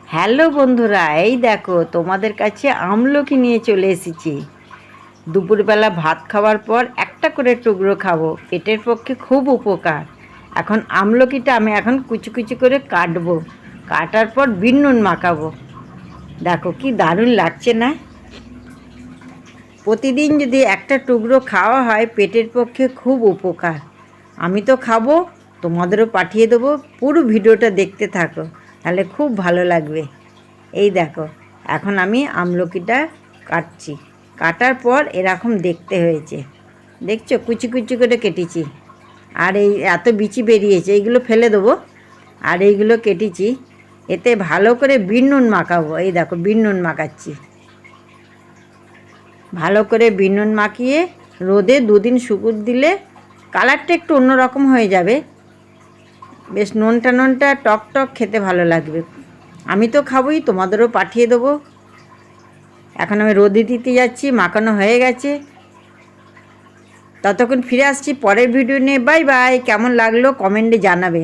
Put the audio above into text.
Hello বন্ধুরা, এই দেখো তোমাদের কাছে আমলকি নিয়ে চলে এসেছি। দুপুরবেলা ভাত খাওয়ার পর একটা করে টুকরো খাবো, পেটের পক্ষে খুব উপকার। এখন আমলকিটা আমি এখন কুচি কুচি করে কাটবো, কাটার পর বিন নুন মাখাবো। দেখো কি দারুণ লাগছে না? প্রতিদিন যদি একটা টুকরো খাওয়া হয় পেটের পক্ষে খুব উপকার। আমি তো খাবো, তোমাদেরও পাঠিয়ে দেবো। পুরো ভিডিওটা দেখতে থাকো, তাহলে খুব ভালো লাগবে। এই দেখো, এখন আমি আমলকিটা কাটছি। কাটার পর এরকম দেখতে হয়েছে, দেখছো কুচি কুচি করে কেটেছি। আর এই এত বিচি বেরিয়েছে, এইগুলো ফেলে দেবো। আর এইগুলো কেটেছি, এতে ভালো করে বিন নুন মাখাবো। এই দেখো বিন নুন মাখাচ্ছি। ভালো করে বিন নুন মাখিয়ে রোদে দুদিন শুকুর দিলে কালারটা একটু অন্যরকম হয়ে যাবে। বেশ নোনটা নোনটা টক টক খেতে ভালো লাগবে। আমি তো খাবোই, তোমাদেরও পাঠিয়ে দেবো। এখন আমি রোদে দিতে যাচ্ছি, মাখানো হয়ে গেছে। ততক্ষণ ফিরে আসছি পরের ভিডিও নিয়ে। Bye bye. কেমন লাগলো কমেন্টে জানাবে।